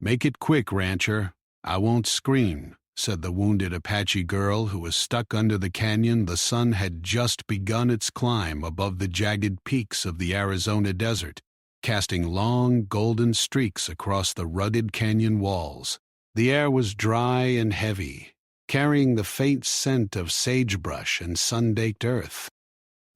"Make it quick, rancher. I won't scream," said the wounded Apache girl who was stuck under the canyon. The sun had just begun its climb above the jagged peaks of the Arizona desert, casting long golden streaks across the rugged canyon walls. The air was dry and heavy, carrying the faint scent of sagebrush and sun-baked earth.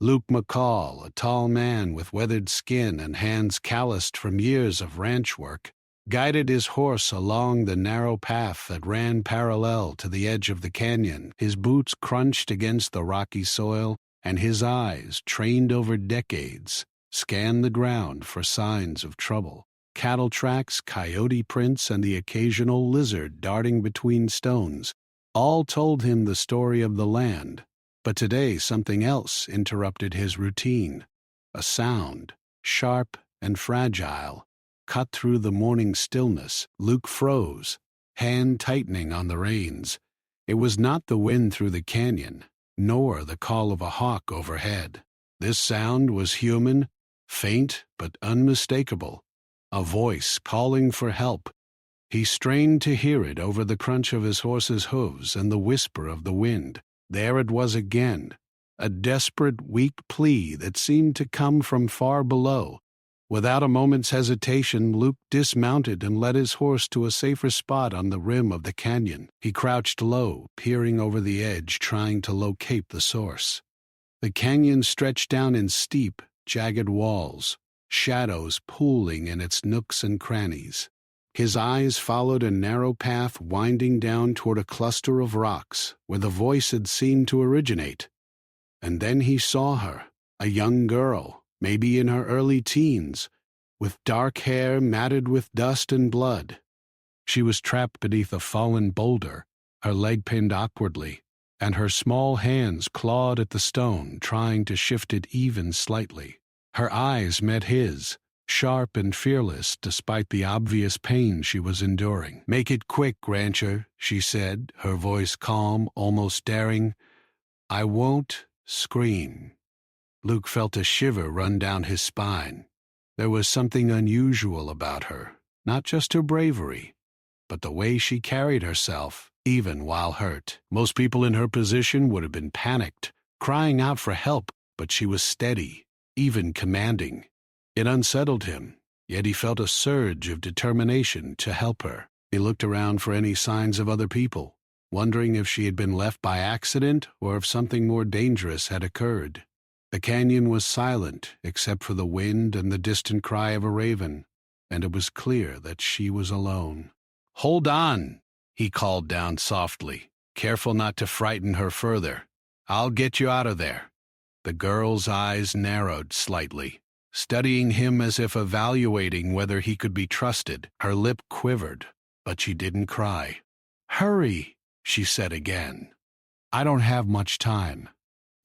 Luke McCall, a tall man with weathered skin and hands calloused from years of ranch work, guided his horse along the narrow path that ran parallel to the edge of the canyon. His boots crunched against the rocky soil, and his eyes, trained over decades, scanned the ground for signs of trouble. Cattle tracks, coyote prints, and the occasional lizard darting between stones all told him the story of the land. But today something else interrupted his routine. A sound, sharp and fragile, cut through the morning stillness. Luke froze, hand tightening on the reins. It was not the wind through the canyon, nor the call of a hawk overhead. This sound was human, faint but unmistakable, a voice calling for help. He strained to hear it over the crunch of his horse's hooves and the whisper of the wind. There it was again, a desperate, weak plea that seemed to come from far below. Without a moment's hesitation, Luke dismounted and led his horse to a safer spot on the rim of the canyon. He crouched low, peering over the edge, trying to locate the source. The canyon stretched down in steep, jagged walls, shadows pooling in its nooks and crannies. His eyes followed a narrow path winding down toward a cluster of rocks where the voice had seemed to originate. And then he saw her, a young girl, maybe in her early teens, with dark hair matted with dust and blood. She was trapped beneath a fallen boulder, her leg pinned awkwardly, and her small hands clawed at the stone, trying to shift it even slightly. Her eyes met his, sharp and fearless despite the obvious pain she was enduring. "Make it quick, rancher," she said, her voice calm, almost daring. "I won't scream." Luke felt a shiver run down his spine. There was something unusual about her, not just her bravery, but the way she carried herself, even while hurt. Most people in her position would have been panicked, crying out for help, but she was steady, even commanding. It unsettled him, yet he felt a surge of determination to help her. He looked around for any signs of other people, wondering if she had been left by accident or if something more dangerous had occurred. The canyon was silent except for the wind and the distant cry of a raven, and it was clear that she was alone. "Hold on," he called down softly, careful not to frighten her further. "I'll get you out of there." The girl's eyes narrowed slightly, studying him as if evaluating whether he could be trusted. Her lip quivered, but she didn't cry. "Hurry," she said again. "I don't have much time."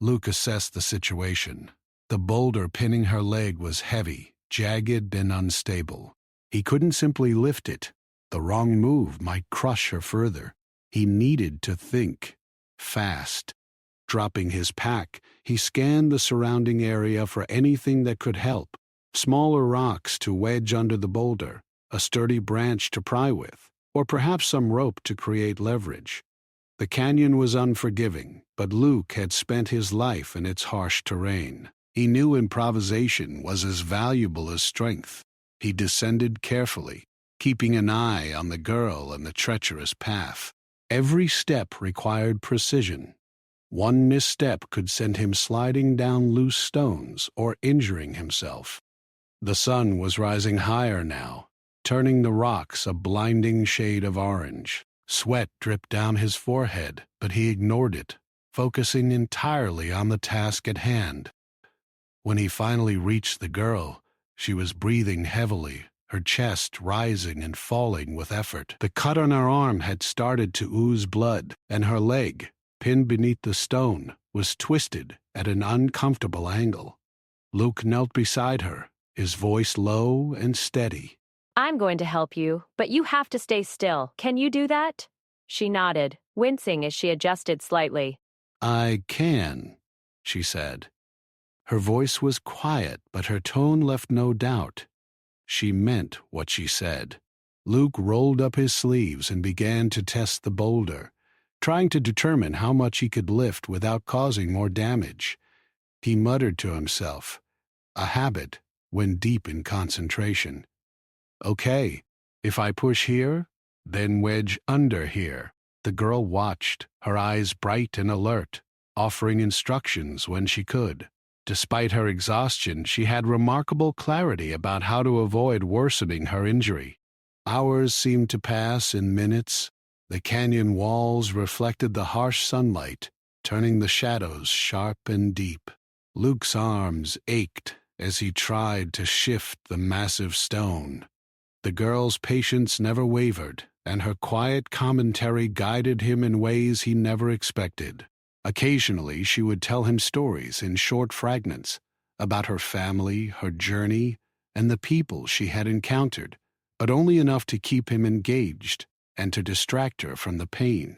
Luke assessed the situation. The boulder pinning her leg was heavy, jagged, and unstable. He couldn't simply lift it. The wrong move might crush her further. He needed to think, fast. Dropping his pack, he scanned the surrounding area for anything that could help. Smaller rocks to wedge under the boulder, a sturdy branch to pry with, or perhaps some rope to create leverage. The canyon was unforgiving, but Luke had spent his life in its harsh terrain. He knew improvisation was as valuable as strength. He descended carefully, keeping an eye on the girl and the treacherous path. Every step required precision. One misstep could send him sliding down loose stones or injuring himself. The sun was rising higher now, turning the rocks a blinding shade of orange. Sweat dripped down his forehead, but he ignored it, focusing entirely on the task at hand. When he finally reached the girl, she was breathing heavily, her chest rising and falling with effort. The cut on her arm had started to ooze blood, and her leg, pinned beneath the stone, was twisted at an uncomfortable angle. Luke knelt beside her, his voice low and steady. "I'm going to help you, but you have to stay still. Can you do that?" She nodded, wincing as she adjusted slightly. "I can," she said. Her voice was quiet, but her tone left no doubt. She meant what she said. Luke rolled up his sleeves and began to test the boulder, trying to determine how much he could lift without causing more damage. He muttered to himself, a habit when deep in concentration. Okay, if I push here, then wedge under here. The girl watched, her eyes bright and alert, offering instructions when she could. Despite her exhaustion, she had remarkable clarity about how to avoid worsening her injury. Hours seemed to pass in minutes. The canyon walls reflected the harsh sunlight, turning the shadows sharp and deep. Luke's arms ached as he tried to shift the massive stone. The girl's patience never wavered, and her quiet commentary guided him in ways he never expected. Occasionally, she would tell him stories in short fragments about her family, her journey, and the people she had encountered, but only enough to keep him engaged and to distract her from the pain.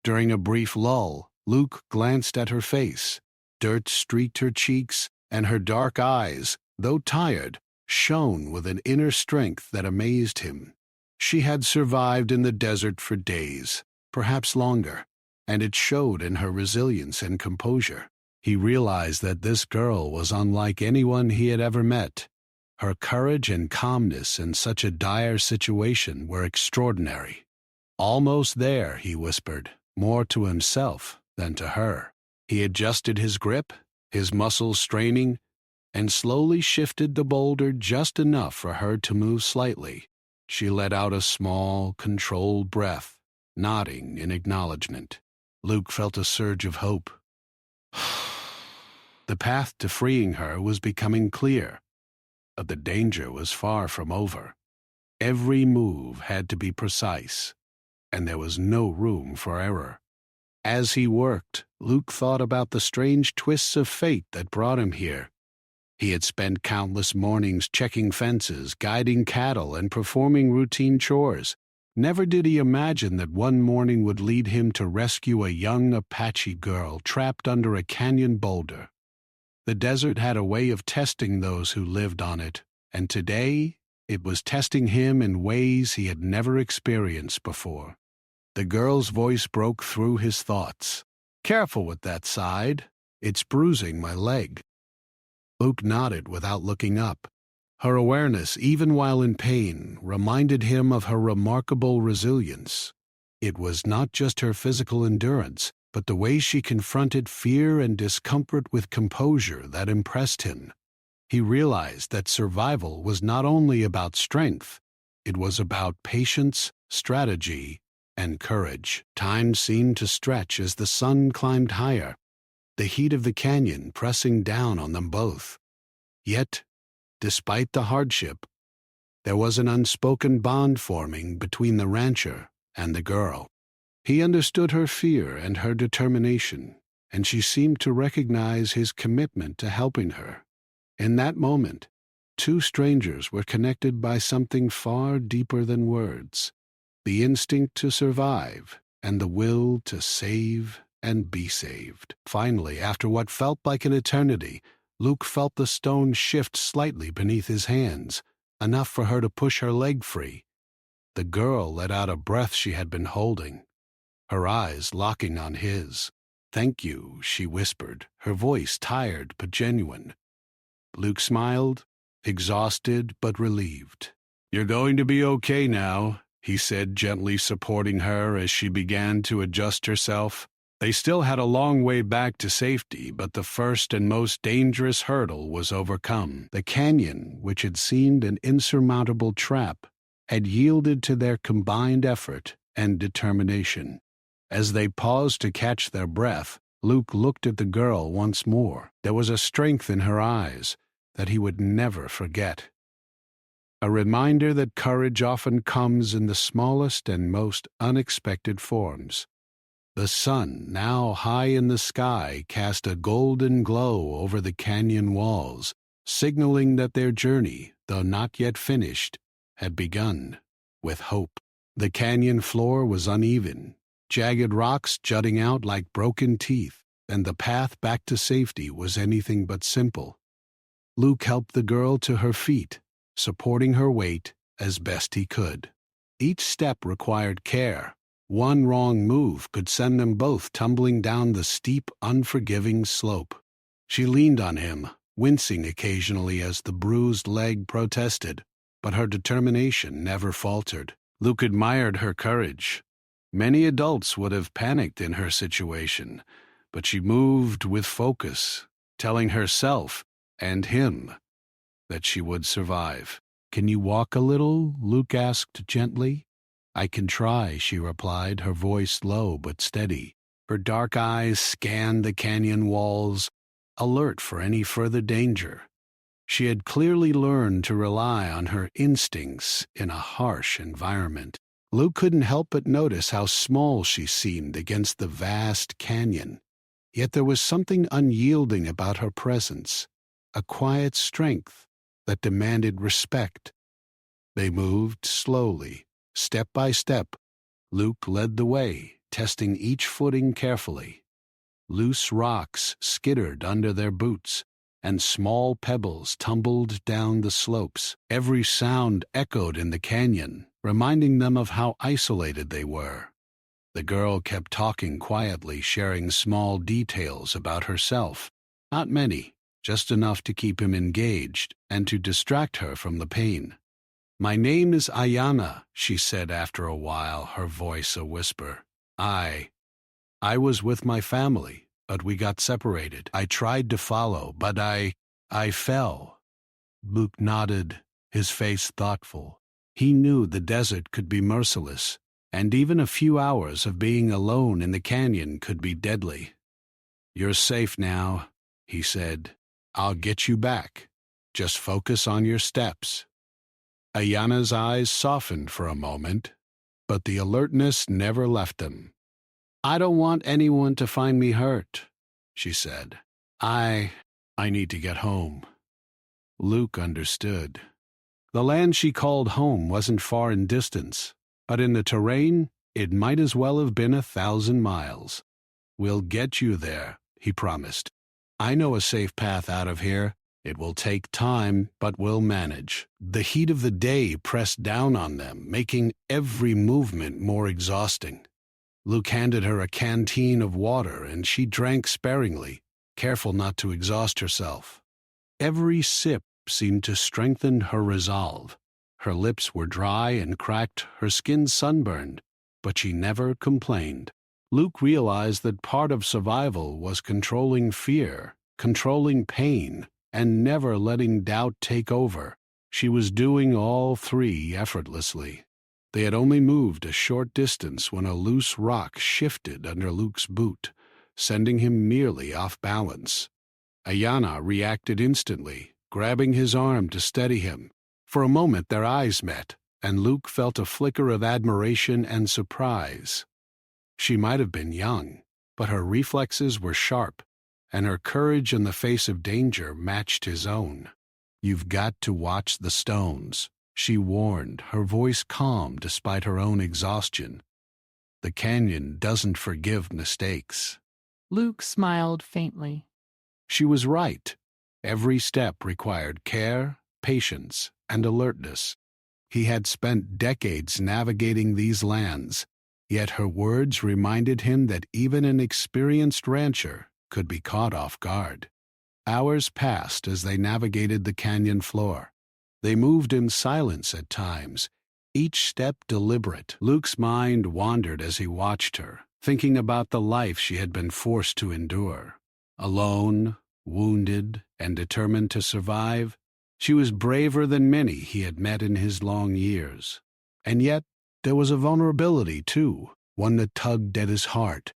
During a brief lull, Luke glanced at her face. Dirt streaked her cheeks, and her dark eyes, though tired, shone with an inner strength that amazed him. She had survived in the desert for days, perhaps longer, and it showed in her resilience and composure. He realized that this girl was unlike anyone he had ever met. Her courage and calmness in such a dire situation were extraordinary. Almost there, he whispered, more to himself than to her. He adjusted his grip, his muscles straining, and slowly shifted the boulder just enough for her to move slightly. She let out a small, controlled breath, nodding in acknowledgement. Luke felt a surge of hope. The path to freeing her was becoming clear, but the danger was far from over. Every move had to be precise, and there was no room for error. As he worked, Luke thought about the strange twists of fate that brought him here. He had spent countless mornings checking fences, guiding cattle, and performing routine chores. Never did he imagine that one morning would lead him to rescue a young Apache girl trapped under a canyon boulder. The desert had a way of testing those who lived on it, and today it was testing him in ways he had never experienced before. The girl's voice broke through his thoughts. "Careful with that side. It's bruising my leg." Luke nodded without looking up. Her awareness, even while in pain, reminded him of her remarkable resilience. It was not just her physical endurance, but the way she confronted fear and discomfort with composure that impressed him. He realized that survival was not only about strength, it was about patience, strategy, and courage. Time seemed to stretch as the sun climbed higher, the heat of the canyon pressing down on them both. Yet, despite the hardship, there was an unspoken bond forming between the rancher and the girl. He understood her fear and her determination, and she seemed to recognize his commitment to helping her. In that moment, two strangers were connected by something far deeper than words: the instinct to survive and the will to save and be saved. Finally, after what felt like an eternity, Luke felt the stone shift slightly beneath his hands, enough for her to push her leg free. The girl let out a breath she had been holding, her eyes locking on his. "Thank you," she whispered, her voice tired but genuine. Luke smiled, exhausted but relieved. "You're going to be okay now," he said, gently supporting her as she began to adjust herself. They still had a long way back to safety, but the first and most dangerous hurdle was overcome. The canyon, which had seemed an insurmountable trap, had yielded to their combined effort and determination. As they paused to catch their breath, Luke looked at the girl once more. There was a strength in her eyes that he would never forget. A reminder that courage often comes in the smallest and most unexpected forms. The sun, now high in the sky, cast a golden glow over the canyon walls, signaling that their journey, though not yet finished, had begun with hope. The canyon floor was uneven, jagged rocks jutting out like broken teeth, and the path back to safety was anything but simple. Luke helped the girl to her feet, supporting her weight as best he could. Each step required care. One wrong move could send them both tumbling down the steep, unforgiving slope. She leaned on him, wincing occasionally as the bruised leg protested, but her determination never faltered. Luke admired her courage. Many adults would have panicked in her situation, but she moved with focus, telling herself and him that she would survive. "Can you walk a little?" Luke asked gently. "I can try," she replied, her voice low but steady. Her dark eyes scanned the canyon walls, alert for any further danger. She had clearly learned to rely on her instincts in a harsh environment. Luke couldn't help but notice how small she seemed against the vast canyon. Yet there was something unyielding about her presence, a quiet strength that demanded respect. They moved slowly, step by step. Luke led the way, testing each footing carefully. Loose rocks skittered under their boots, and small pebbles tumbled down the slopes. Every sound echoed in the canyon, reminding them of how isolated they were. The girl kept talking quietly, sharing small details about herself. Not many, just enough to keep him engaged and to distract her from the pain. "My name is Ayana," she said after a while, her voice a whisper. I was with my family, but we got separated. I tried to follow, but I fell." Luke nodded, his face thoughtful. He knew the desert could be merciless, and even a few hours of being alone in the canyon could be deadly. "You're safe now," he said. "I'll get you back. Just focus on your steps." Ayana's eyes softened for a moment, but the alertness never left them. "I don't want anyone to find me hurt," she said. I need to get home." Luke understood. The land she called home wasn't far in distance, but in the terrain, it might as well have been 1,000 miles. "We'll get you there," he promised. "I know a safe path out of here. It will take time, but we'll manage." The heat of the day pressed down on them, making every movement more exhausting. Luke handed her a canteen of water, and she drank sparingly, careful not to exhaust herself. Every sip seemed to strengthen her resolve. Her lips were dry and cracked, her skin sunburned, but she never complained. Luke realized that part of survival was controlling fear, controlling pain, and never letting doubt take over. She was doing all three effortlessly. They had only moved a short distance when a loose rock shifted under Luke's boot, sending him nearly off balance. Ayana reacted instantly, grabbing his arm to steady him. For a moment their eyes met, and Luke felt a flicker of admiration and surprise. She might have been young, but her reflexes were sharp, and her courage in the face of danger matched his own. "You've got to watch the stones," she warned, her voice calm despite her own exhaustion. "The canyon doesn't forgive mistakes." Luke smiled faintly. She was right. Every step required care, patience, and alertness. He had spent decades navigating these lands, yet her words reminded him that even an experienced rancher could be caught off guard. Hours passed as they navigated the canyon floor. They moved in silence at times, each step deliberate. Luke's mind wandered as he watched her, thinking about the life she had been forced to endure. Alone, wounded, and determined to survive, she was braver than many he had met in his long years. And yet, there was a vulnerability, too, one that tugged at his heart.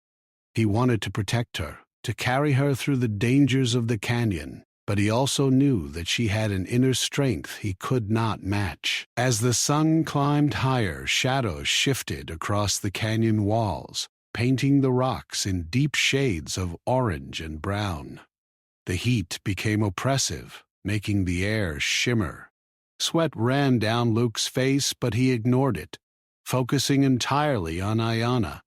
He wanted to protect her, to carry her through the dangers of the canyon, but he also knew that she had an inner strength he could not match. As the sun climbed higher, shadows shifted across the canyon walls, painting the rocks in deep shades of orange and brown. The heat became oppressive, making the air shimmer. Sweat ran down Luke's face, but he ignored it, focusing entirely on Ayana.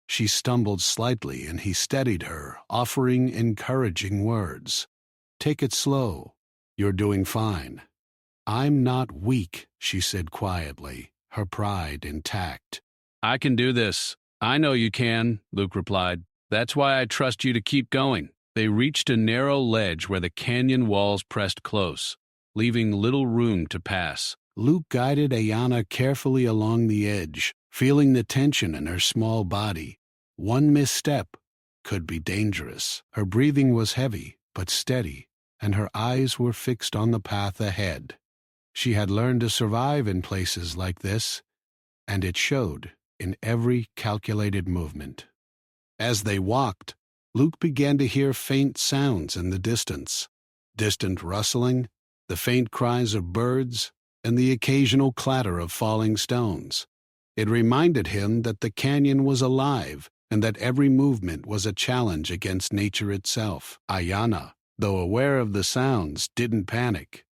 She stumbled slightly, and he steadied her, offering encouraging words. "Take it slow. You're doing fine." "I'm not weak," she said quietly, her pride intact. I can do this. I know you can, Luke replied. That's why I trust you to keep going. They reached a narrow ledge where the canyon walls pressed close, leaving little room to pass. Luke guided Ayana carefully along the edge, feeling the tension in her small body. One misstep could be dangerous. Her breathing was heavy, but steady, and her eyes were fixed on the path ahead. She had learned to survive in places like this, and it showed in every calculated movement. As they walked, Luke began to hear faint sounds in the distance. Distant rustling, the faint cries of birds, and the occasional clatter of falling stones. It reminded him that the canyon was alive and that every movement was a challenge against nature itself. Ayana, though aware of the sounds, didn't panic.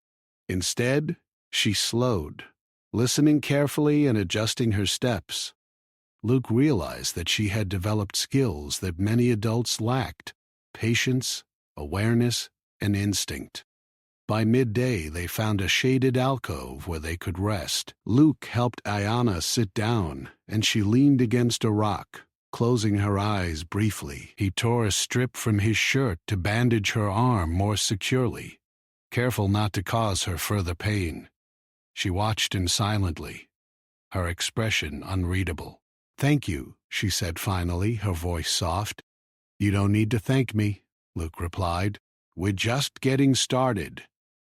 Instead, she slowed, listening carefully and adjusting her steps. Luke realized that she had developed skills that many adults lacked: patience, awareness, and instinct. By midday, they found a shaded alcove where they could rest. Luke helped Ayana sit down, and she leaned against a rock, closing her eyes briefly. He tore a strip from his shirt to bandage her arm more securely, careful not to cause her further pain. She watched him silently, her expression unreadable. "Thank you," she said finally, her voice soft. "You don't need to thank me," Luke replied. "We're just getting started."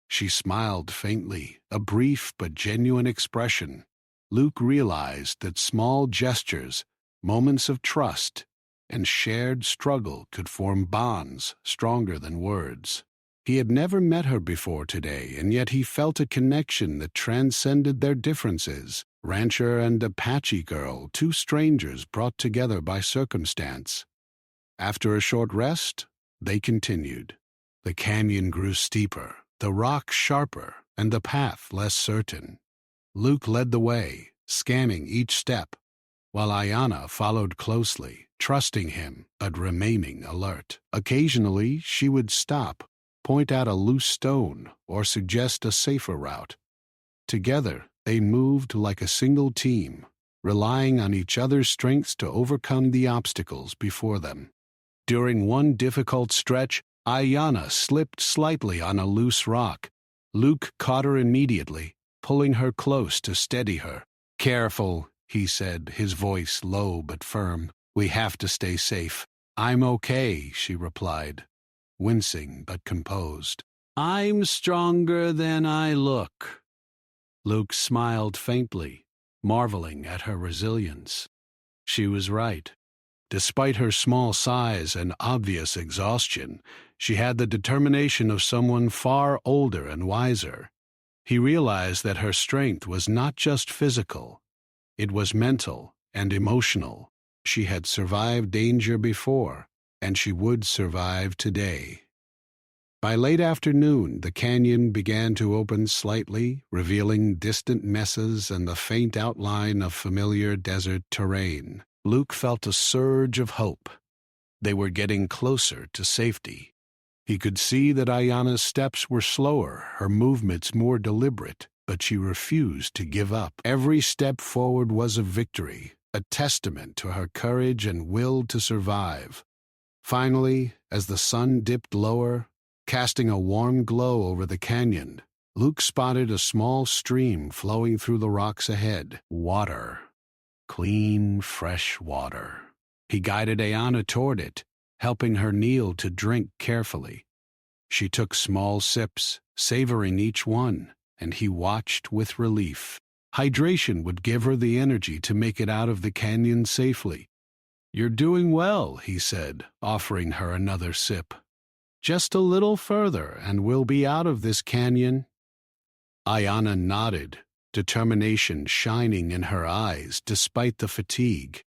She smiled faintly, a brief but genuine expression. Luke realized that small gestures, moments of trust, and shared struggle could form bonds stronger than words. He had never met her before today, and yet he felt a connection that transcended their differences. Rancher and Apache girl, two strangers brought together by circumstance. After a short rest, they continued. The canyon grew steeper, the rock sharper, and the path less certain. Luke led the way, scanning each step, while Ayana followed closely, trusting him but remaining alert. Occasionally, she would stop, point out a loose stone, or suggest a safer route. Together, they moved like a single team, relying on each other's strengths to overcome the obstacles before them. During one difficult stretch, Ayana slipped slightly on a loose rock. Luke caught her immediately, pulling her close to steady her. "Careful," he said, his voice low but firm. "We have to stay safe." "I'm okay," she replied, wincing but composed. "I'm stronger than I look." Luke smiled faintly, marveling at her resilience. She was right. Despite her small size and obvious exhaustion, she had the determination of someone far older and wiser. He realized that her strength was not just physical. It was mental and emotional. She had survived danger before, and she would survive today. By late afternoon, the canyon began to open slightly, revealing distant mesas and the faint outline of familiar desert terrain. Luke felt a surge of hope. They were getting closer to safety. He could see that Ayana's steps were slower, her movements more deliberate, but she refused to give up. Every step forward was a victory, a testament to her courage and will to survive. Finally, as the sun dipped lower, casting a warm glow over the canyon, Luke spotted a small stream flowing through the rocks ahead. Water. Clean, fresh water. He guided Ayana toward it, helping her kneel to drink carefully. She took small sips, savoring each one, and he watched with relief. Hydration would give her the energy to make it out of the canyon safely. "You're doing well," he said, offering her another sip. "Just a little further, and we'll be out of this canyon." Ayana nodded, determination shining in her eyes despite the fatigue.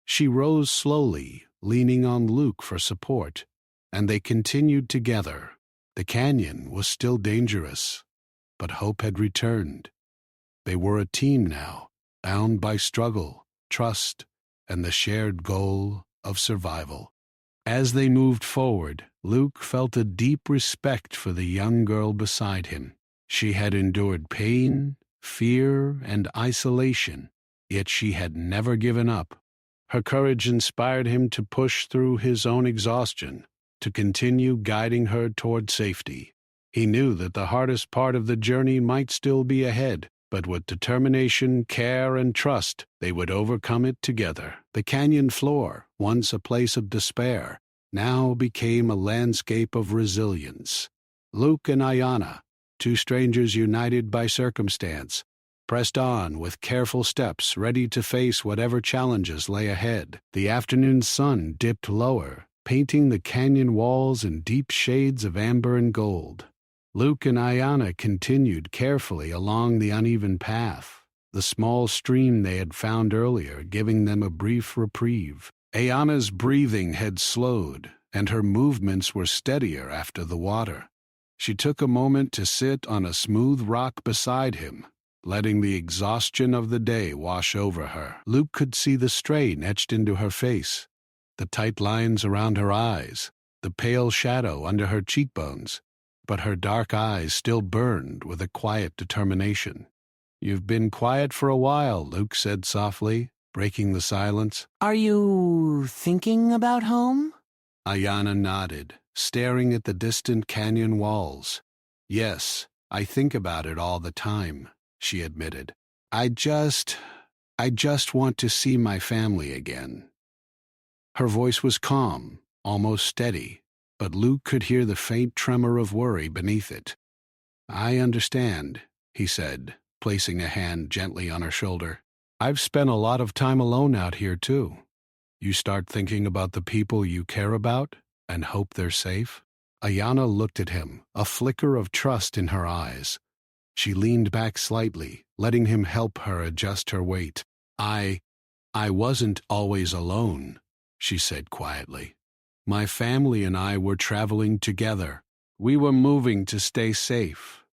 She rose slowly, leaning on Luke for support, and they continued together. The canyon was still dangerous, but hope had returned. They were a team now, bound by struggle, trust, and the shared goal of survival. As they moved forward, Luke felt a deep respect for the young girl beside him. She had endured pain, fear and isolation, yet she had never given up. Her courage inspired him to push through his own exhaustion, to continue guiding her toward safety. He knew that the hardest part of the journey might still be ahead, but with determination, care, and trust, they would overcome it together. The canyon floor, once a place of despair, now became a landscape of resilience. Luke and Ayanna, two strangers united by circumstance, pressed on with careful steps, ready to face whatever challenges lay ahead. The afternoon sun dipped lower, painting the canyon walls in deep shades of amber and gold. Luke and Ayanna continued carefully along the uneven path, the small stream they had found earlier giving them a brief reprieve. Ayanna's breathing had slowed, and her movements were steadier after the water. She took a moment to sit on a smooth rock beside him, letting the exhaustion of the day wash over her. Luke could see the strain etched into her face, the tight lines around her eyes, the pale shadow under her cheekbones, but her dark eyes still burned with a quiet determination. "You've been quiet for a while," Luke said softly, breaking the silence. Are you thinking about home? Ayanna nodded, staring at the distant canyon walls. "Yes, I think about it all the time," she admitted. I just want to see my family again." Her voice was calm, almost steady, but Luke could hear the faint tremor of worry beneath it. "I understand," he said, placing a hand gently on her shoulder. "I've spent a lot of time alone out here, too. You start thinking about the people you care about and hope they're safe?" Ayanna looked at him, a flicker of trust in her eyes. She leaned back slightly, letting him help her adjust her weight. I wasn't always alone," she said quietly. "My family and I were traveling together. We were moving to stay safe.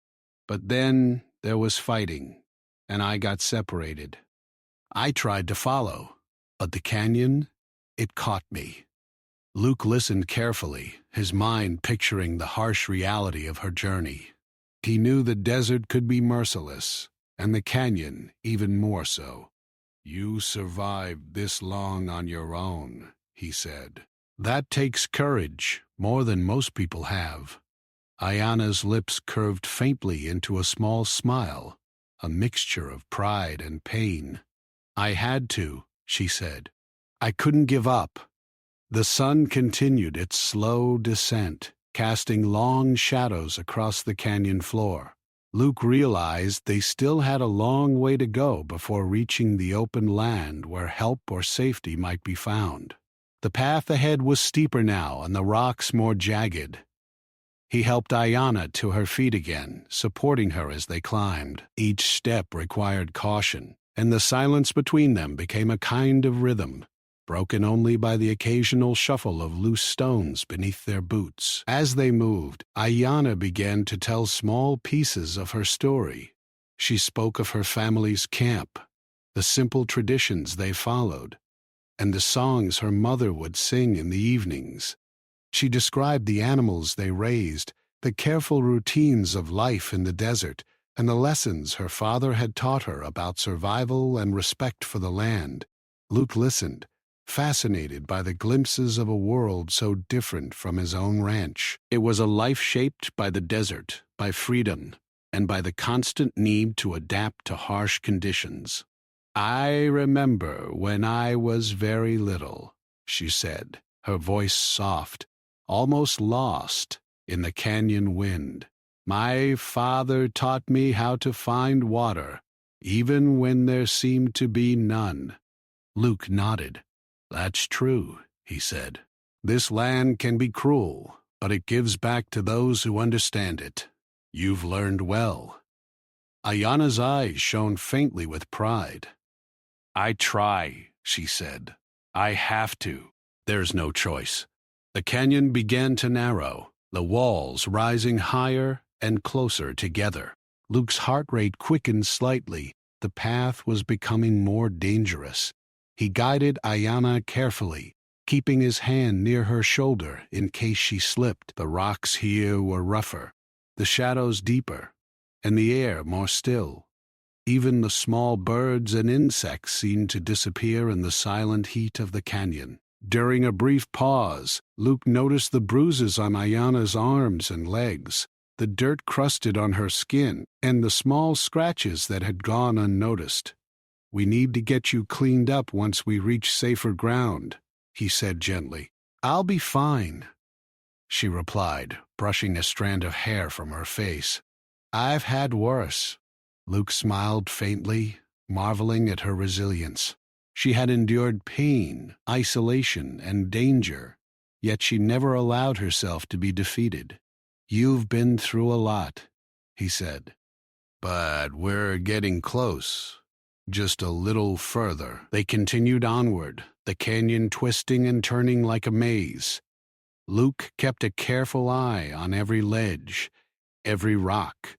But then there was fighting, and I got separated. I tried to follow, but the canyon, it caught me." Luke listened carefully, his mind picturing the harsh reality of her journey. He knew the desert could be merciless, and the canyon even more so. "You survived this long on your own," he said. "That takes courage, more than most people have." Ayanna's lips curved faintly into a small smile, a mixture of pride and pain. "I had to," she said. "I couldn't give up." The sun continued its slow descent, casting long shadows across the canyon floor. Luke realized they still had a long way to go before reaching the open land where help or safety might be found. The path ahead was steeper now and the rocks more jagged. He helped Ayanna to her feet again, supporting her as they climbed. Each step required caution, and the silence between them became a kind of rhythm, broken only by the occasional shuffle of loose stones beneath their boots. As they moved, Ayanna began to tell small pieces of her story. She spoke of her family's camp, the simple traditions they followed, and the songs her mother would sing in the evenings. She described the animals they raised, the careful routines of life in the desert, and the lessons her father had taught her about survival and respect for the land. Luke listened, fascinated by the glimpses of a world so different from his own ranch. It was a life shaped by the desert, by freedom, and by the constant need to adapt to harsh conditions. "I remember when I was very little," she said, her voice soft, almost lost in the canyon wind. "My father taught me how to find water, even when there seemed to be none." Luke nodded. "That's true," he said. "This land can be cruel, but it gives back to those who understand it. You've learned well." Ayanna's eyes shone faintly with pride. "I try," she said. "I have to. There's no choice." The canyon began to narrow, the walls rising higher and closer together. Luke's heart rate quickened slightly. The path was becoming more dangerous. He guided Ayanna carefully, keeping his hand near her shoulder in case she slipped. The rocks here were rougher, the shadows deeper, and the air more still. Even the small birds and insects seemed to disappear in the silent heat of the canyon. During a brief pause, Luke noticed the bruises on Ayana's arms and legs, the dirt crusted on her skin, and the small scratches that had gone unnoticed. "We need to get you cleaned up once we reach safer ground," he said gently. "I'll be fine," she replied, brushing a strand of hair from her face. "I've had worse." Luke smiled faintly, marveling at her resilience. She had endured pain, isolation, and danger, yet she never allowed herself to be defeated. "You've been through a lot," he said. "But we're getting close. Just a little further." They continued onward, the canyon twisting and turning like a maze. Luke kept a careful eye on every ledge, every rock,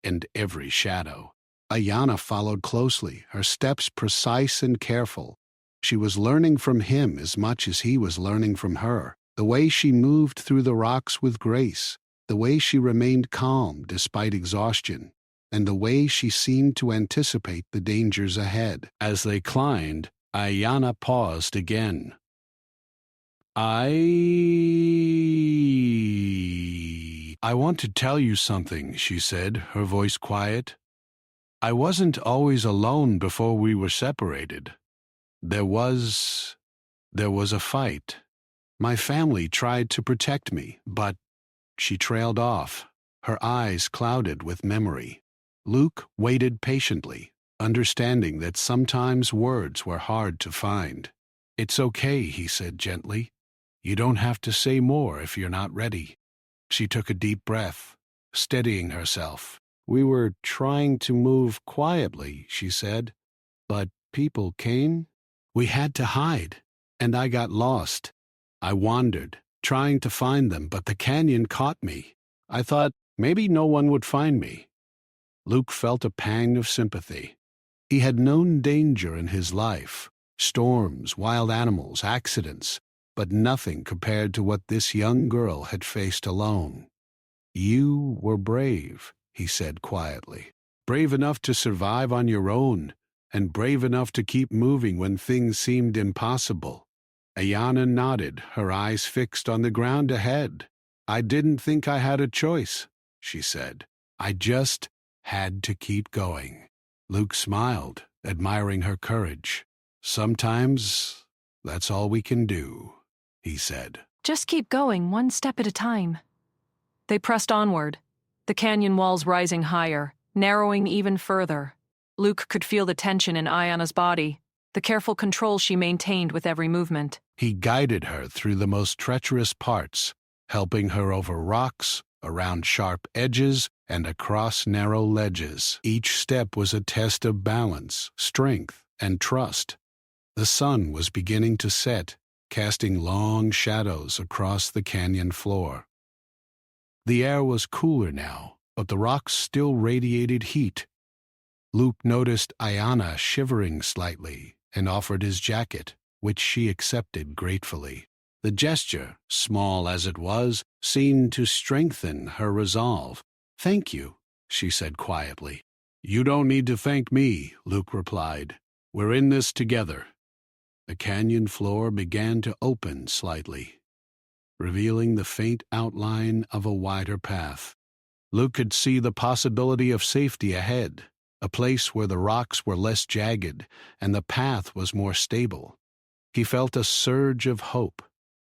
and every shadow. Ayana followed closely, her steps precise and careful. She was learning from him as much as he was learning from her. The way she moved through the rocks with grace, the way she remained calm despite exhaustion, and the way she seemed to anticipate the dangers ahead. As they climbed, Ayana paused again. I want to tell you something," she said, her voice quiet. "I wasn't always alone before we were separated. There was a fight. My family tried to protect me, but..." She trailed off, her eyes clouded with memory. Luke waited patiently, understanding that sometimes words were hard to find. "It's okay," he said gently. "You don't have to say more if you're not ready." She took a deep breath, steadying herself. "We were trying to move quietly," she said, "but people came. We had to hide, and I got lost. I wandered, trying to find them, but the canyon caught me. I thought maybe no one would find me." Luke felt a pang of sympathy. He had known danger in his life, storms, wild animals, accidents, but nothing compared to what this young girl had faced alone. "You were brave," he said quietly. "Brave enough to survive on your own, and brave enough to keep moving when things seemed impossible." Ayana nodded, her eyes fixed on the ground ahead. "I didn't think I had a choice," she said. "I just had to keep going." Luke smiled, admiring her courage. "Sometimes that's all we can do," he said. Just keep going, one step at a time. They pressed onward, the canyon walls rising higher, narrowing even further. Luke could feel the tension in Ayana's body, the careful control she maintained with every movement. He guided her through the most treacherous parts, helping her over rocks, around sharp edges, and across narrow ledges. Each step was a test of balance, strength, and trust. The sun was beginning to set, casting long shadows across the canyon floor. The air was cooler now, but the rocks still radiated heat. Luke noticed Ayana shivering slightly and offered his jacket, which she accepted gratefully. The gesture, small as it was, seemed to strengthen her resolve. "Thank you," she said quietly. "You don't need to thank me," Luke replied. "We're in this together." The canyon floor began to open slightly, revealing the faint outline of a wider path. Luke could see the possibility of safety ahead, a place where the rocks were less jagged and the path was more stable. He felt a surge of hope,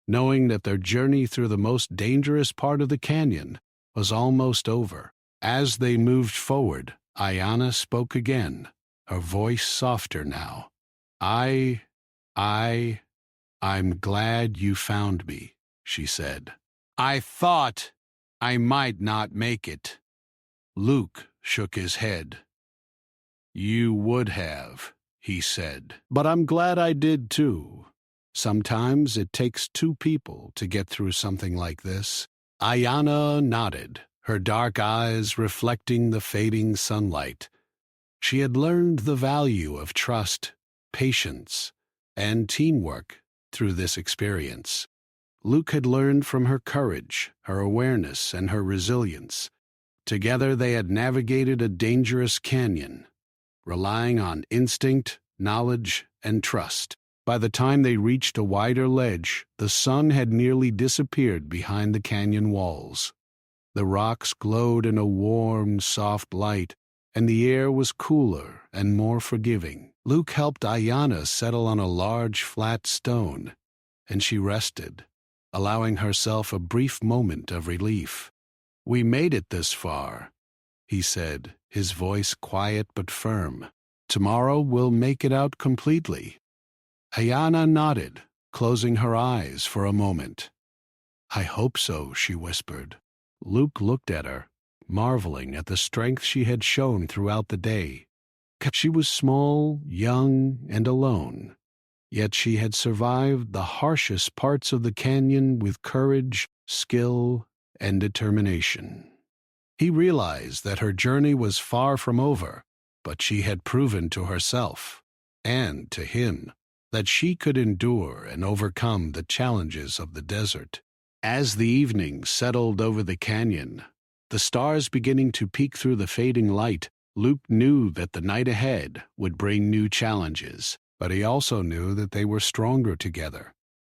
knowing that their journey through the most dangerous part of the canyon was almost over. As they moved forward, Ayana spoke again, her voice softer now. I'm glad you found me," she said. "I thought I might not make it." Luke shook his head. "You would have," he said, "but I'm glad I did too. Sometimes it takes two people to get through something like this." Ayana nodded, her dark eyes reflecting the fading sunlight. She had learned the value of trust, patience, and teamwork through this experience. Luke had learned from her courage, her awareness, and her resilience. Together they had navigated a dangerous canyon, relying on instinct, knowledge, and trust. By the time they reached a wider ledge, the sun had nearly disappeared behind the canyon walls. The rocks glowed in a warm, soft light, and the air was cooler and more forgiving. Luke helped Ayanna settle on a large, flat stone, and she rested, allowing herself a brief moment of relief. "We made it this far," he said, his voice quiet but firm. "Tomorrow we'll make it out completely." Ayanna nodded, closing her eyes for a moment. "I hope so," she whispered. Luke looked at her, marveling at the strength she had shown throughout the day. She was small, young, and alone, yet she had survived the harshest parts of the canyon with courage, skill, and determination. He realized that her journey was far from over, but she had proven to herself, and to him, that she could endure and overcome the challenges of the desert. As the evening settled over the canyon, the stars beginning to peek through the fading light, Luke knew that the night ahead would bring new challenges, but he also knew that they were stronger together,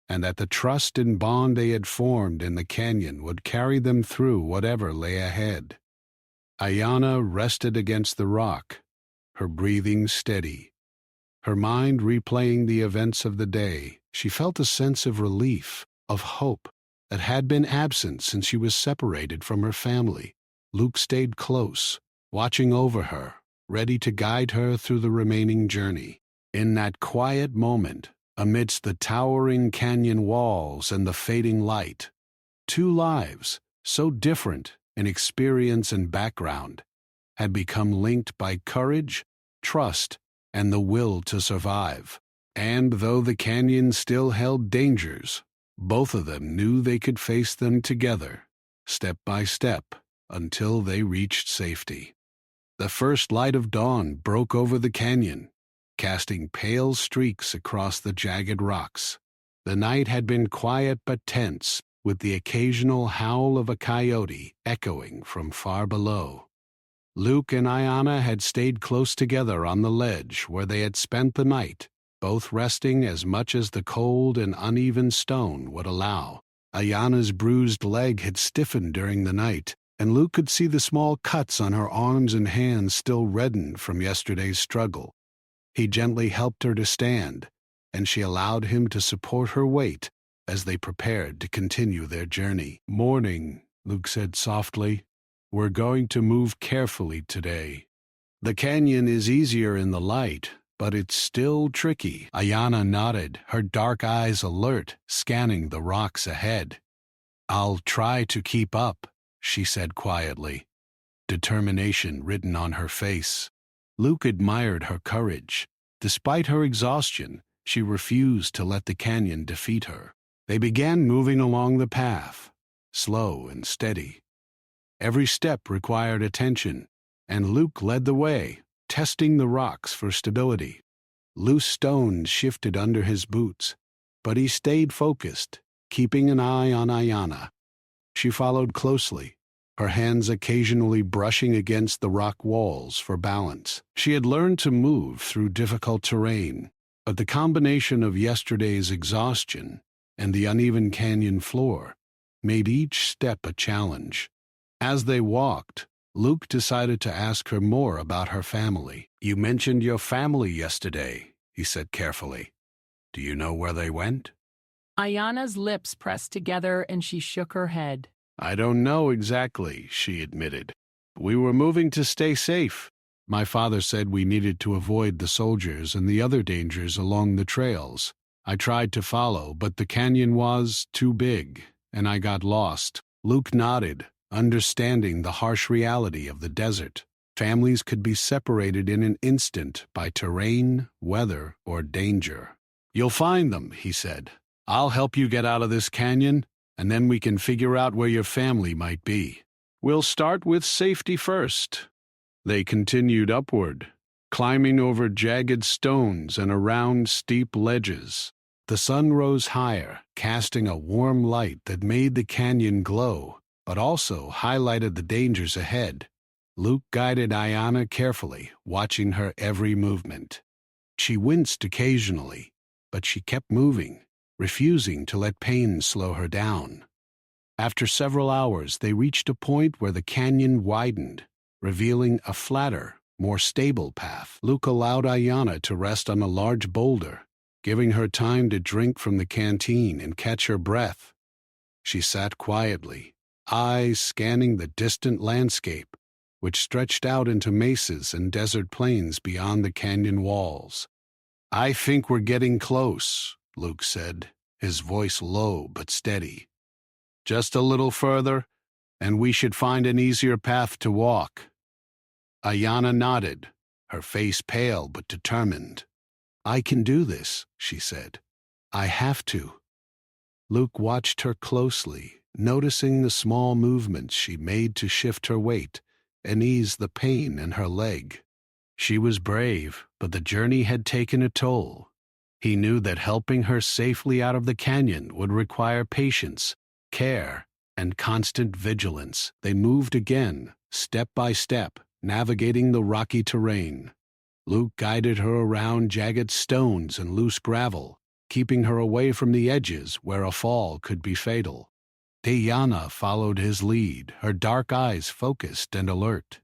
and that the trust and bond they had formed in the canyon would carry them through whatever lay ahead. Ayanna rested against the rock, her breathing steady. Her mind replaying the events of the day, she felt a sense of relief, of hope, that had been absent since she was separated from her family. Luke stayed close, watching over her, ready to guide her through the remaining journey. In that quiet moment, amidst the towering canyon walls and the fading light, two lives, so different in experience and background, had become linked by courage, trust, and the will to survive. And though the canyon still held dangers, both of them knew they could face them together, step by step, until they reached safety. The first light of dawn broke over the canyon, casting pale streaks across the jagged rocks. The night had been quiet but tense, with the occasional howl of a coyote echoing from far below. Luke and Ayanna had stayed close together on the ledge where they had spent the night, both resting as much as the cold and uneven stone would allow. Ayanna's bruised leg had stiffened during the night, and Luke could see the small cuts on her arms and hands still reddened from yesterday's struggle. He gently helped her to stand, and she allowed him to support her weight as they prepared to continue their journey. "Morning," Luke said softly. "We're going to move carefully today. The canyon is easier in the light, but it's still tricky." Ayanna nodded, her dark eyes alert, scanning the rocks ahead. "I'll try to keep up," she said quietly, determination written on her face. Luke admired her courage. Despite her exhaustion, she refused to let the canyon defeat her. They began moving along the path, slow and steady. Every step required attention, and Luke led the way, testing the rocks for stability. Loose stones shifted under his boots, but he stayed focused, keeping an eye on Ayanna. She followed closely, her hands occasionally brushing against the rock walls for balance. She had learned to move through difficult terrain, but the combination of yesterday's exhaustion and the uneven canyon floor made each step a challenge. As they walked, Luke decided to ask her more about her family. "You mentioned your family yesterday," he said carefully. "Do you know where they went?" Ayanna's lips pressed together and she shook her head. "I don't know exactly," she admitted. "We were moving to stay safe. My father said we needed to avoid the soldiers and the other dangers along the trails. I tried to follow, but the canyon was too big, and I got lost." Luke nodded, understanding the harsh reality of the desert. Families could be separated in an instant by terrain, weather, or danger. "You'll find them," he said. "I'll help you get out of this canyon, and then we can figure out where your family might be. We'll start with safety first." They continued upward, climbing over jagged stones and around steep ledges. The sun rose higher, casting a warm light that made the canyon glow, but also highlighted the dangers ahead. Luke guided Ayanna carefully, watching her every movement. She winced occasionally, but she kept moving, refusing to let pain slow her down. After several hours, they reached a point where the canyon widened, revealing a flatter, more stable path. Luke allowed Ayanna to rest on a large boulder, giving her time to drink from the canteen and catch her breath. She sat quietly, eyes scanning the distant landscape, which stretched out into mesas and desert plains beyond the canyon walls. "I think we're getting close," Luke said, his voice low but steady. "Just a little further, and we should find an easier path to walk." Ayanna nodded, her face pale but determined. "I can do this," she said. "I have to." Luke watched her closely, noticing the small movements she made to shift her weight and ease the pain in her leg. She was brave, but the journey had taken a toll. He knew that helping her safely out of the canyon would require patience, care, and constant vigilance. They moved again, step by step, navigating the rocky terrain. Luke guided her around jagged stones and loose gravel, keeping her away from the edges where a fall could be fatal. Ayanna followed his lead, her dark eyes focused and alert.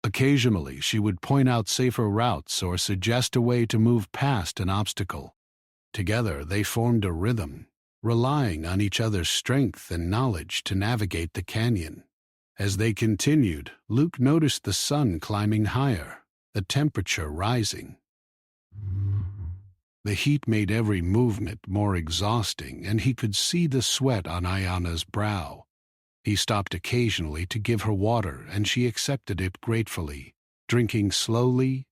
Occasionally, she would point out safer routes or suggest a way to move past an obstacle. Together, they formed a rhythm, relying on each other's strength and knowledge to navigate the canyon. As they continued, Luke noticed the sun climbing higher, the temperature rising. The heat made every movement more exhausting, and he could see the sweat on Ayanna's brow. He stopped occasionally to give her water, and she accepted it gratefully, drinking slowly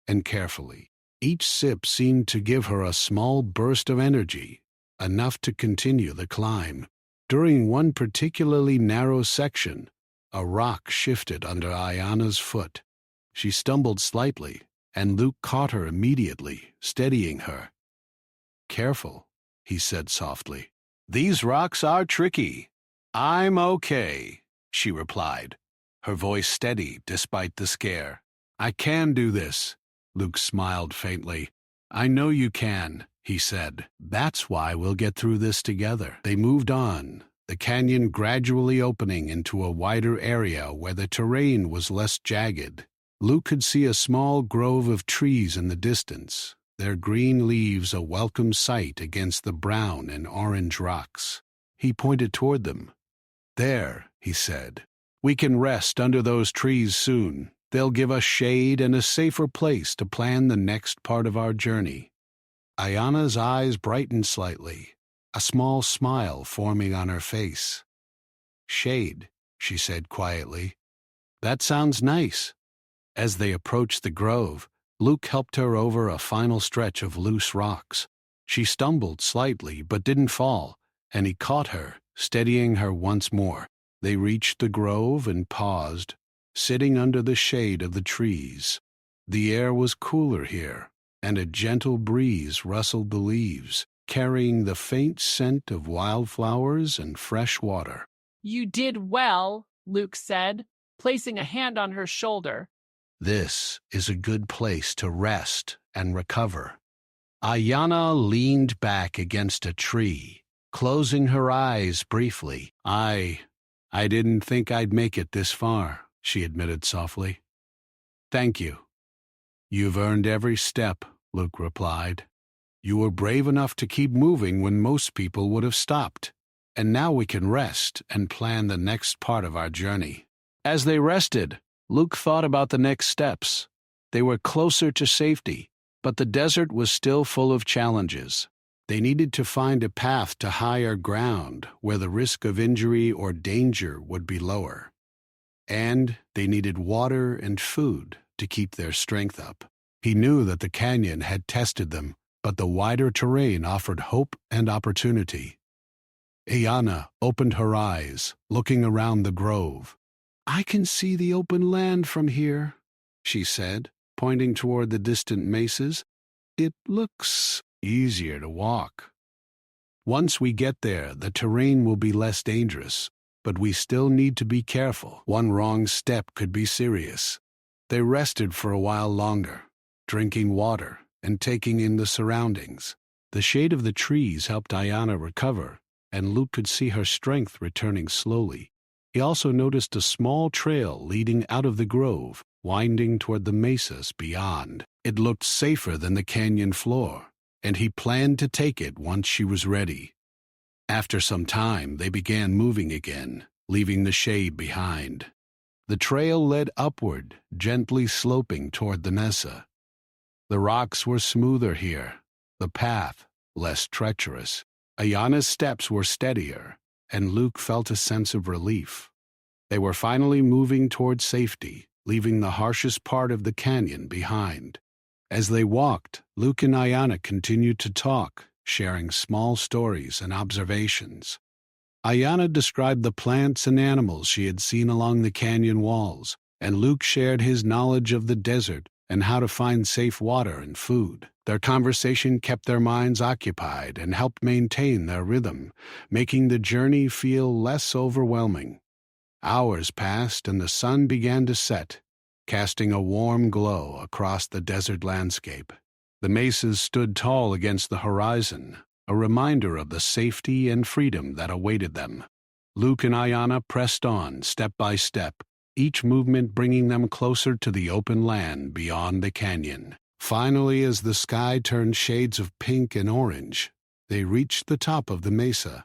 and carefully. Each sip seemed to give her a small burst of energy, enough to continue the climb. During one particularly narrow section, a rock shifted under Ayanna's foot. She stumbled slightly, and Luke caught her immediately, steadying her. "Careful," he said softly. "These rocks are tricky." "I'm okay," she replied, her voice steady despite the scare. "I can do this," Luke smiled faintly. "I know you can," he said. "That's why we'll get through this together." They moved on, the canyon gradually opening into a wider area where the terrain was less jagged. Luke could see a small grove of trees in the distance, their green leaves a welcome sight against the brown and orange rocks. He pointed toward them. "There," he said. "We can rest under those trees soon. They'll give us shade and a safer place to plan the next part of our journey." Ayanna's eyes brightened slightly, a small smile forming on her face. "Shade," she said quietly. "That sounds nice." As they approached the grove, Luke helped her over a final stretch of loose rocks. She stumbled slightly but didn't fall, and he caught her, steadying her once more. They reached the grove and paused, sitting under the shade of the trees. The air was cooler here, and a gentle breeze rustled the leaves, carrying the faint scent of wildflowers and fresh water. "You did well," Luke said, placing a hand on her shoulder. "This is a good place to rest and recover." Ayanna leaned back against a tree, closing her eyes briefly. I didn't think I'd make it this far," she admitted softly. "Thank you." "You've earned every step," Luke replied. "You were brave enough to keep moving when most people would have stopped. And now we can rest and plan the next part of our journey." As they rested, Luke thought about the next steps. They were closer to safety, but the desert was still full of challenges. They needed to find a path to higher ground where the risk of injury or danger would be lower. And they needed water and food to keep their strength up. He knew that the canyon had tested them, but the wider terrain offered hope and opportunity. Ayanna opened her eyes, looking around the grove. "I can see the open land from here," she said, pointing toward the distant mesas. "It looks easier to walk. Once we get there, the terrain will be less dangerous. but we still need to be careful. One wrong step could be serious. They rested for a while longer, drinking water and taking in the surroundings. The shade of the trees helped Ayanna recover, and Luke could see her strength returning slowly. He also noticed a small trail leading out of the grove, winding toward the mesas beyond. It looked safer than the canyon floor, and he planned to take it once she was ready. After some time, they began moving again, leaving the shade behind. The trail led upward, gently sloping toward the mesa. The rocks were smoother here, the path less treacherous. Ayanna's steps were steadier, and Luke felt a sense of relief. They were finally moving toward safety, leaving the harshest part of the canyon behind. As they walked, Luke and Ayanna continued to talk, sharing small stories and observations. Ayanna described the plants and animals she had seen along the canyon walls, and Luke shared his knowledge of the desert and how to find safe water and food. Their conversation kept their minds occupied and helped maintain their rhythm, making the journey feel less overwhelming. Hours passed and the sun began to set, casting a warm glow across the desert landscape. The mesas stood tall against the horizon, a reminder of the safety and freedom that awaited them. Luke and Ayanna pressed on step by step, each movement bringing them closer to the open land beyond the canyon. Finally, as the sky turned shades of pink and orange, they reached the top of the mesa.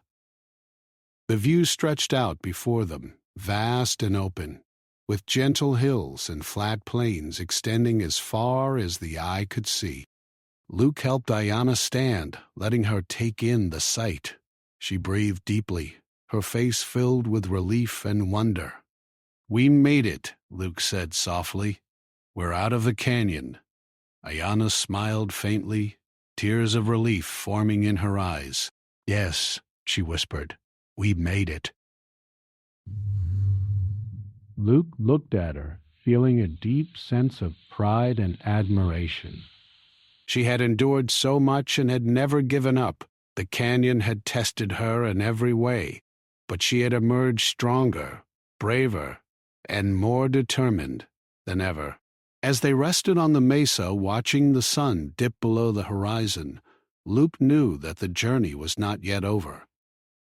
The view stretched out before them, vast and open, with gentle hills and flat plains extending as far as the eye could see. Luke helped Ayanna stand, letting her take in the sight. She breathed deeply, her face filled with relief and wonder. "We made it," Luke said softly. "We're out of the canyon." Ayanna smiled faintly, tears of relief forming in her eyes. "Yes," she whispered, "we made it." Luke looked at her, feeling a deep sense of pride and admiration. She had endured so much and had never given up. The canyon had tested her in every way, but she had emerged stronger, braver, and more determined than ever. As they rested on the mesa watching the sun dip below the horizon, Luke knew that the journey was not yet over.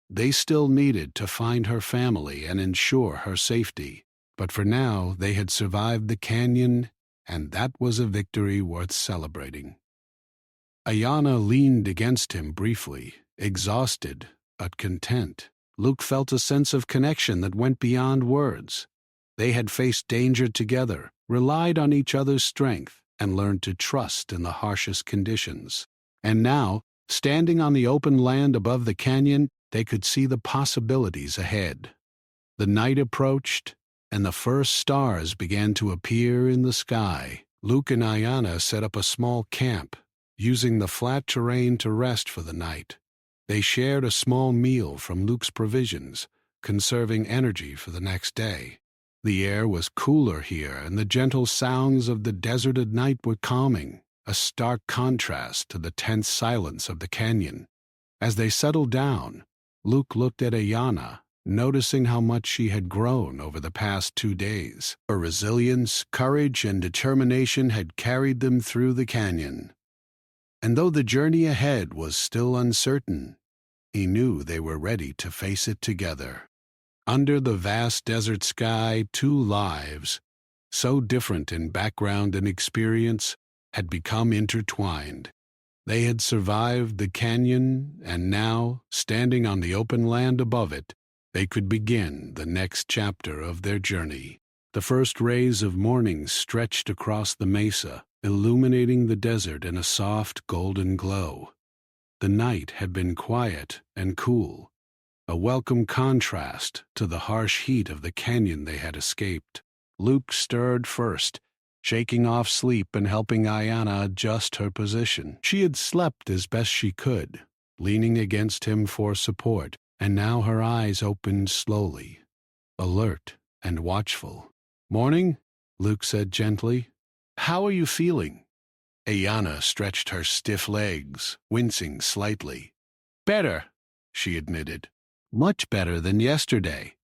They still needed to find her family and ensure her safety, but for now they had survived the canyon, and that was a victory worth celebrating. Ayanna leaned against him briefly, exhausted but content. Luke felt a sense of connection that went beyond words. They had faced danger together, relied on each other's strength, and learned to trust in the harshest conditions. And now, standing on the open land above the canyon, they could see the possibilities ahead. The night approached, and the first stars began to appear in the sky. Luke and Ayanna set up a small camp, using the flat terrain to rest for the night. They shared a small meal from Luke's provisions, conserving energy for the next day. The air was cooler here, and the gentle sounds of the desert at night were calming, a stark contrast to the tense silence of the canyon. As they settled down, Luke looked at Ayanna, noticing how much she had grown over the past 2 days. Her resilience, courage, and determination had carried them through the canyon. And though the journey ahead was still uncertain, he knew they were ready to face it together. Under the vast desert sky, 2 lives, so different in background and experience, had become intertwined. They had survived the canyon, and now, standing on the open land above it, they could begin the next chapter of their journey. The first rays of morning stretched across the mesa, illuminating the desert in a soft golden glow. The night had been quiet and cool, a welcome contrast to the harsh heat of the canyon they had escaped. Luke stirred first, shaking off sleep and helping Ayanna adjust her position. She had slept as best she could, leaning against him for support, and now her eyes opened slowly, alert and watchful. "Morning," Luke said gently. "How are you feeling?" Ayanna stretched her stiff legs, wincing slightly. "Better," she admitted. "Much better than yesterday."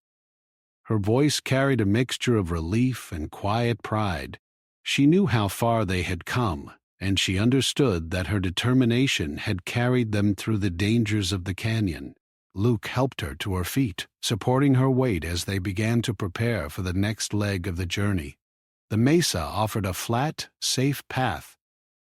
Her voice carried a mixture of relief and quiet pride. She knew how far they had come, and she understood that her determination had carried them through the dangers of the canyon. Luke helped her to her feet, supporting her weight as they began to prepare for the next leg of the journey. The mesa offered a flat, safe path,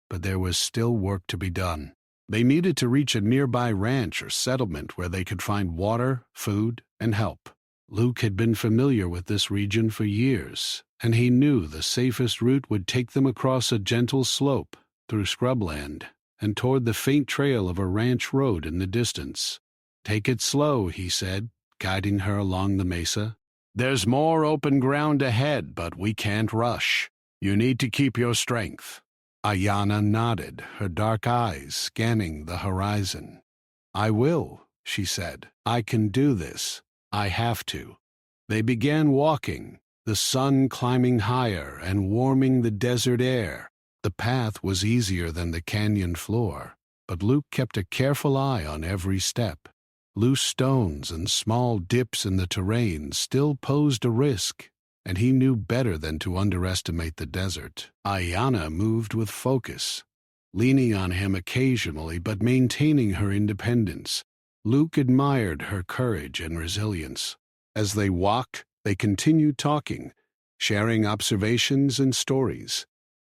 but there was still work to be done. They needed to reach a nearby ranch or settlement where they could find water, food, and help. Luke had been familiar with this region for years, and he knew the safest route would take them across a gentle slope, through scrubland, and toward the faint trail of a ranch road in the distance. "Take it slow," he said, guiding her along the mesa. "There's more open ground ahead, but we can't rush. You need to keep your strength." Ayanna nodded, her dark eyes scanning the horizon. "I will," she said. "I can do this. I have to." They began walking, the sun climbing higher and warming the desert air. The path was easier than the canyon floor, but Luke kept a careful eye on every step. Loose stones and small dips in the terrain still posed a risk, and he knew better than to underestimate the desert. Ayanna moved with focus, leaning on him occasionally but maintaining her independence. Luke admired her courage and resilience. As they walked, they continued talking, sharing observations and stories.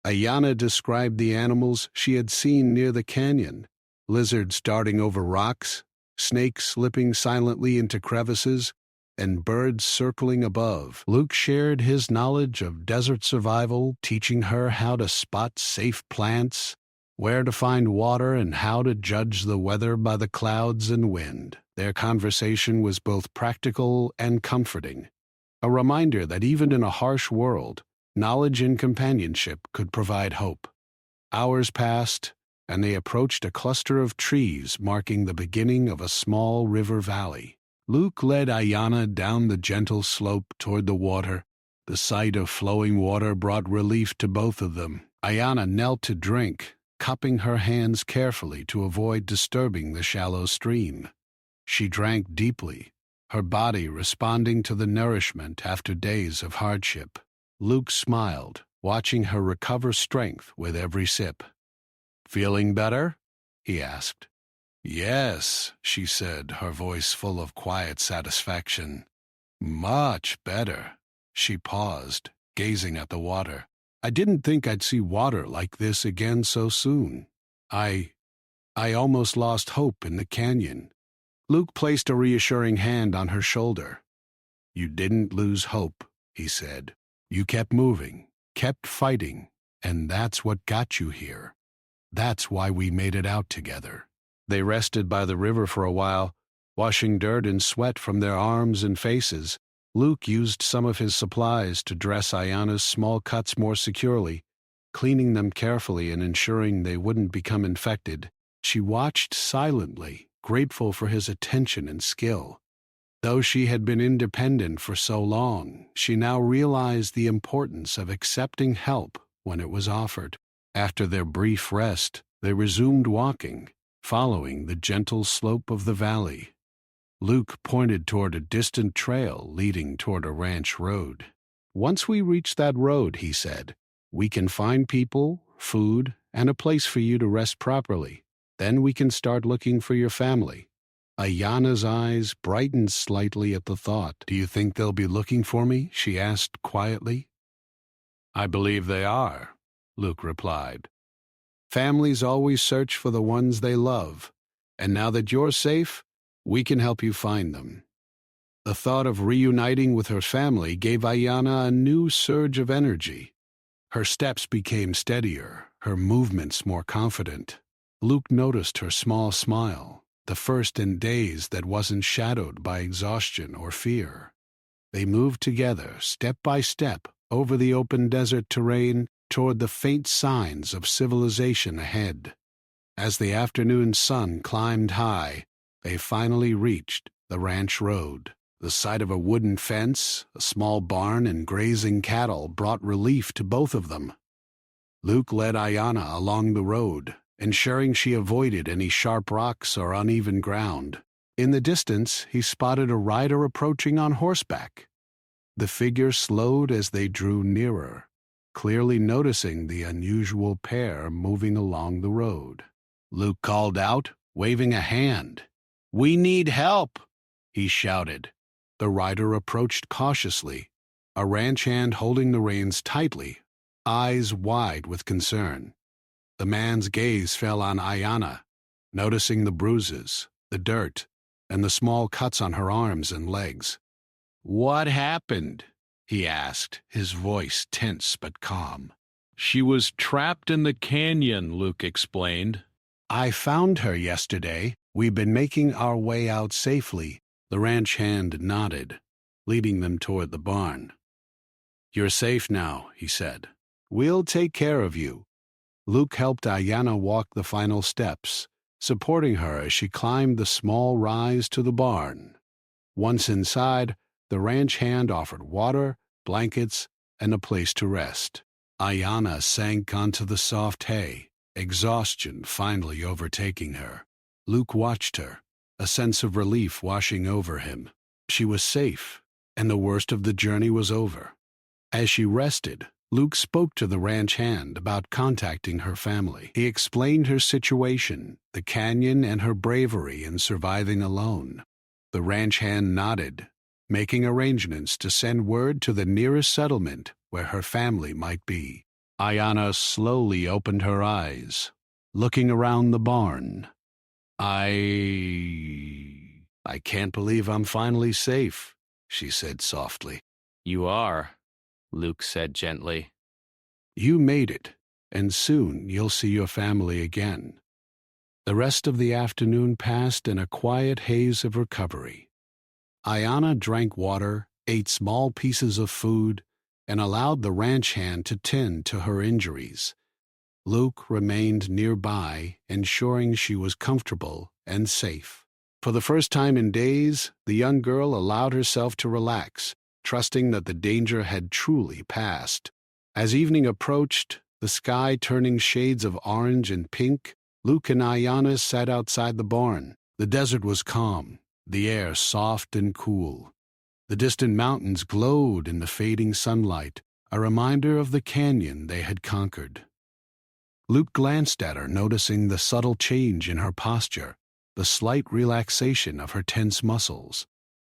Ayanna described the animals she had seen near the canyon: lizards darting over rocks, snakes slipping silently into crevices, and birds circling above. Luke shared his knowledge of desert survival, teaching her how to spot safe plants, where to find water, and how to judge the weather by the clouds and wind. Their conversation was both practical and comforting, a reminder that even in a harsh world, knowledge and companionship could provide hope. Hours passed, and they approached a cluster of trees marking the beginning of a small river valley. Luke led Ayanna down the gentle slope toward the water. The sight of flowing water brought relief to both of them. Ayanna knelt to drink, cupping her hands carefully to avoid disturbing the shallow stream. She drank deeply, her body responding to the nourishment after days of hardship. Luke smiled, watching her recover strength with every sip. "Feeling better?" he asked. "Yes," she said, her voice full of quiet satisfaction. "Much better." She paused, gazing at the water. "I didn't think I'd see water like this again so soon. I almost lost hope in the canyon." Luke placed a reassuring hand on her shoulder. "You didn't lose hope," he said. "You kept moving, kept fighting, and that's what got you here. That's why we made it out together." They rested by the river for a while, washing dirt and sweat from their arms and faces. Luke used some of his supplies to dress Ayanna's small cuts more securely, cleaning them carefully and ensuring they wouldn't become infected. She watched silently, grateful for his attention and skill. Though she had been independent for so long, she now realized the importance of accepting help when it was offered. After their brief rest, they resumed walking, following the gentle slope of the valley. Luke pointed toward a distant trail leading toward a ranch road. "Once we reach that road," he said, "we can find people, food, and a place for you to rest properly. Then we can start looking for your family." Ayanna's eyes brightened slightly at the thought. "Do you think they'll be looking for me?" she asked quietly. "I believe they are," Luke replied. "Families always search for the ones they love, and now that you're safe, we can help you find them." The thought of reuniting with her family gave Ayanna a new surge of energy. Her steps became steadier, her movements more confident. Luke noticed her small smile, the first in days that wasn't shadowed by exhaustion or fear. They moved together, step by step, over the open desert terrain toward the faint signs of civilization ahead. As the afternoon sun climbed high, they finally reached the ranch road. The sight of a wooden fence, a small barn, and grazing cattle brought relief to both of them. Luke led Ayanna along the road, ensuring she avoided any sharp rocks or uneven ground. In the distance, he spotted a rider approaching on horseback. The figure slowed as they drew nearer, clearly noticing the unusual pair moving along the road. Luke called out, waving a hand. "We need help!" he shouted. The rider approached cautiously, a ranch hand holding the reins tightly, eyes wide with concern. The man's gaze fell on Ayanna, noticing the bruises, the dirt, and the small cuts on her arms and legs. "What happened?" he asked, his voice tense but calm. "She was trapped in the canyon," Luke explained. "I found her yesterday. We've been making our way out safely." The ranch hand nodded, leading them toward the barn. "You're safe now," he said. "We'll take care of you." Luke helped Ayanna walk the final steps, supporting her as she climbed the small rise to the barn. Once inside, the ranch hand offered water, blankets, and a place to rest. Ayanna sank onto the soft hay, exhaustion finally overtaking her. Luke watched her, a sense of relief washing over him. She was safe, and the worst of the journey was over. As she rested, Luke spoke to the ranch hand about contacting her family. He explained her situation, the canyon, and her bravery in surviving alone. The ranch hand nodded, making arrangements to send word to the nearest settlement where her family might be. Ayanna slowly opened her eyes, looking around the barn. I can't believe I'm finally safe," she said softly. "You are," Luke said gently. "You made it, and soon you'll see your family again." The rest of the afternoon passed in a quiet haze of recovery. Ayanna drank water, ate small pieces of food, and allowed the ranch hand to tend to her injuries. Luke remained nearby, ensuring she was comfortable and safe. For the first time in days, the young girl allowed herself to relax, trusting that the danger had truly passed. As evening approached, the sky turning shades of orange and pink, Luke and Ayanna sat outside the barn. The desert was calm, the air soft and cool. The distant mountains glowed in the fading sunlight, a reminder of the canyon they had conquered. Luke glanced at her, noticing the subtle change in her posture, the slight relaxation of her tense muscles.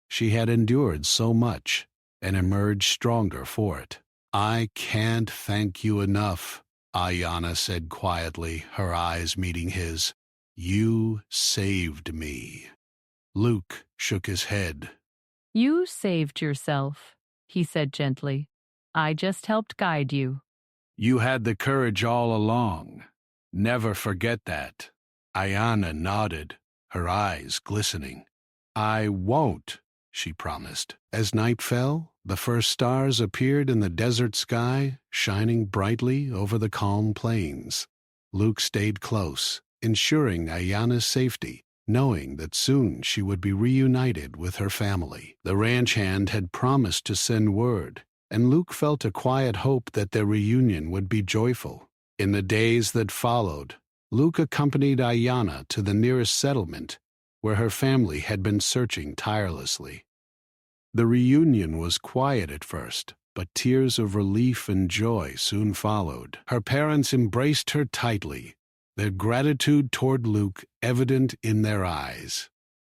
She had endured so much and emerged stronger for it. "I can't thank you enough," Ayanna said quietly, her eyes meeting his. "You saved me." Luke shook his head. You saved yourself, he said gently. I just helped guide you. "You had the courage all along. Never forget that." Ayanna nodded, her eyes glistening. "I won't," she promised. As night fell, the first stars appeared in the desert sky, shining brightly over the calm plains. Luke stayed close, ensuring Ayanna's safety, knowing that soon she would be reunited with her family. The ranch hand had promised to send word, and Luke felt a quiet hope that their reunion would be joyful. In the days that followed, Luke accompanied Ayanna to the nearest settlement, where her family had been searching tirelessly. The reunion was quiet at first, but tears of relief and joy soon followed. Her parents embraced her tightly, their gratitude toward Luke evident in their eyes.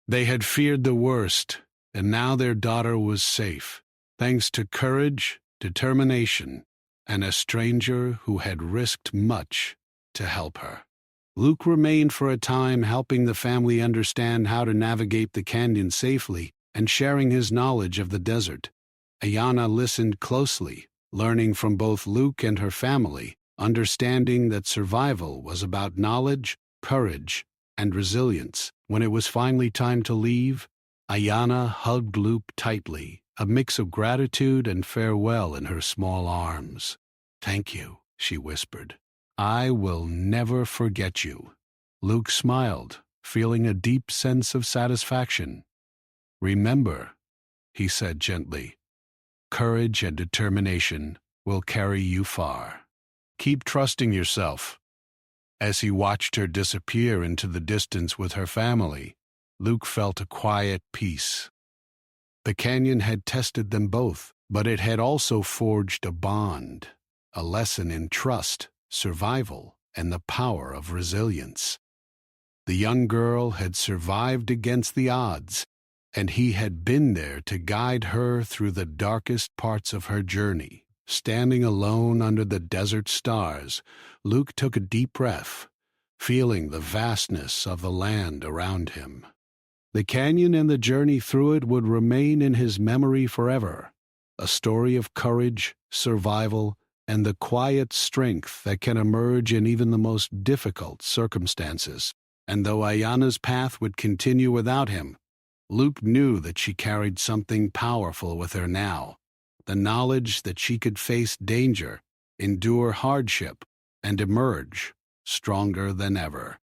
They had feared the worst, and now their daughter was safe, thanks to courage, determination, and a stranger who had risked much to help her. Luke remained for a time, helping the family understand how to navigate the canyon safely and sharing his knowledge of the desert. Ayanna listened closely, learning from both Luke and her family, understanding that survival was about knowledge, courage, and resilience. When it was finally time to leave, Ayanna hugged Luke tightly, a mix of gratitude and farewell in her small arms. "Thank you," she whispered. "I will never forget you." Luke smiled, feeling a deep sense of satisfaction. "Remember," he said gently, "courage and determination will carry you far. Keep trusting yourself." As he watched her disappear into the distance with her family, Luke felt a quiet peace. The canyon had tested them both, But it had also forged a bond, a lesson in trust, survival, and the power of resilience. The young girl had survived against the odds, and he had been there to guide her through the darkest parts of her journey. Standing alone under the desert stars, Luke took a deep breath, feeling the vastness of the land around him. The canyon and the journey through it would remain in his memory forever, a story of courage, survival, and the quiet strength that can emerge in even the most difficult circumstances. And though Ayana's path would continue without him, Luke knew that she carried something powerful with her now, the knowledge that she could face danger, endure hardship, and emerge stronger than ever.